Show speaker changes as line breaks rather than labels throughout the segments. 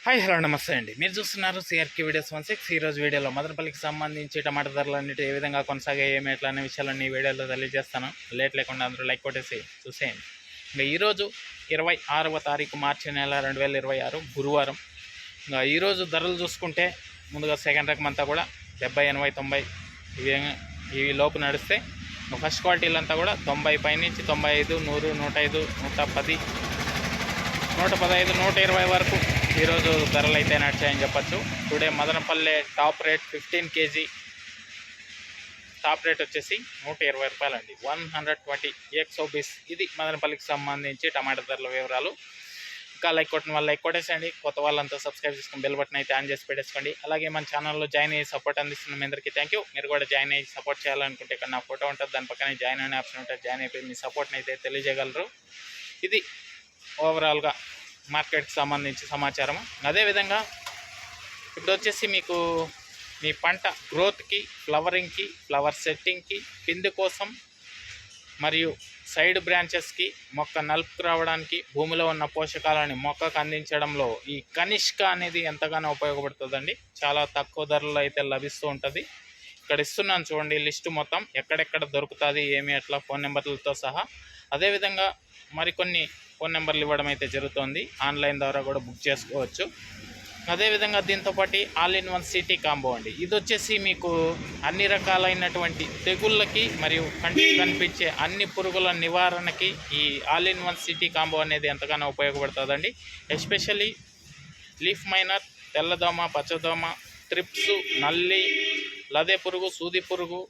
Hi hello నమస్తే అండి. మీరు చూస్తున్నారు సిఆర్కే వీడియోస్ 16. ఈరోజు వీడియోలో మదనపల్లికి సంబంధించి టమాటా ధరలు అన్నిటి ఏ విధంగా కొనసాగాయి, ఏమి ఎట్లా అనే విషయాలన్నీ ఈ వీడియోలో తెలియజేస్తాను. లేట్ లేకుండా అందరూ లైక్ కొట్టేసి చూసేయండి. ఇంకా ఈరోజు 26వ తారీఖు మార్చి నెల 2026 గురువారం. ఇంకా ఈరోజు ధరలు చూసుకుంటే ముందుగా సెకండ్ రకం అంతా కూడా 70, 80, 90 ఇవి లోపు నడిస్తే ఫస్ట్ క్వాలిటీలంతా కూడా 90 పైనుంచి 95, 100, 105, 110, 115, 120 వరకు ఈరోజు ధరలు అయితే నడిచాయని చెప్పచ్చు. Today Madanapalle top rate 15 kg top rate వచ్చేసి 120 రూపాయలండి. 120 120. ఇది మదనపల్లికి సంబంధించి టమాటా ధరల వివరాలు. ఇంకా లైక్ కొట్టిన వాళ్ళు లైక్ కొట్టేసండి. కొత్త వాళ్ళంతా సబ్స్క్రైబ్ చేసుకుని బెల్ బటన్ అయితే ఆన్ చేసి పెట్టేసుకోండి. అలాగే మన ఛానల్లో జాయిన్ అయ్యి సపోర్ట్ అందిస్తున్న మీ అందరికీ థ్యాంక్ యూ. మీరు కూడా జాయిన్ అయ్యి సపోర్ట్ చేయాలనుకుంటే ఇక్కడ నా ఫోటో ఉంటుంది, దాని పక్కనే జాయిన్ అనే ఆప్షన్ ఉంటుంది. జాయిన్ అయిపోయి మీ సపోర్ట్ని అయితే తెలియజేయగలరు. ఇది ఓవరాల్గా మార్కెట్కి సంబంధించి సమాచారము. అదేవిధంగా ఇప్పుడు వచ్చేసి మీకు మీ పంట గ్రోత్కి, ఫ్లవరింగ్కి, ఫ్లవర్ సెట్టింగ్కి, పిండి కోసం మరియు సైడ్ బ్రాంచెస్కి, మొక్క నలుపుకు రావడానికి, భూమిలో ఉన్న పోషకాలని మొక్కకు అందించడంలో ఈ కనిష్క అనేది ఎంతగానో ఉపయోగపడుతుందండి. చాలా తక్కువ ధరలో అయితే లభిస్తూ ఉంటుంది. ఇక్కడ ఇస్తున్నాను చూడండి లిస్టు మొత్తం, ఎక్కడెక్కడ దొరుకుతుంది, ఏమి ఎట్లా, ఫోన్ నెంబర్లతో సహా. అదేవిధంగా మరికొన్ని ఫోన్ నెంబర్లు ఇవ్వడం అయితే జరుగుతుంది. ఆన్లైన్ ద్వారా కూడా బుక్ చేసుకోవచ్చు. అదేవిధంగా దీంతోపాటు all in one city combo అండి. ఇది వచ్చేసి మీకు అన్ని రకాలైనటువంటి తెగుళ్ళకి మరియు కంటికి కనిపించే అన్ని పురుగుల నివారణకి ఈ all in one city combo అనేది ఎంతగానో ఉపయోగపడుతుందండి. ఎస్పెషల్లీ లీఫ్ మైనర్, తెల్లదోమ, పచ్చదోమ, ట్రిప్స్, నల్లి, లదే పురుగు, సూది పురుగు,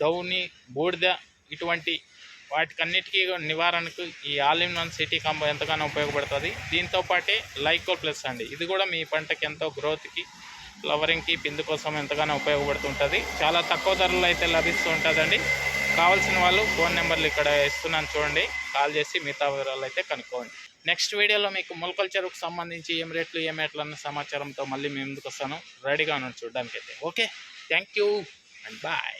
డౌని, బూడిద, ఇటువంటి వాటికన్నిటికీ నివారణకు ఈ all in one city combo ఎంతగానో ఉపయోగపడుతుంది. దీంతోపాటే లైకో ప్లస్ అండి. ఇది కూడా మీ పంటకి ఎంతో గ్రోత్కి, ఫ్లవరింగ్కి, పిండి కోసం ఎంతగానో ఉపయోగపడుతుంటుంది. చాలా తక్కువ ధరలో అయితే లభిస్తూ ఉంటుందండి. కావాల్సిన వాళ్ళు ఫోన్ నెంబర్లు ఇక్కడ ఇస్తున్నాను చూడండి, కాల్ చేసి మిగతా వివరాలు అయితే కనుక్కోండి. నెక్స్ట్ వీడియోలో మీకు మొలకల చెరువుకు సంబంధించి ఏం రేట్లు, ఏం ఎట్లా అన్న సమాచారంతో మళ్ళీ మేము ముందుకు వస్తాను. రెడీగా ఉన్నాను చూడడానికి అయితే. Okay, thank you and bye.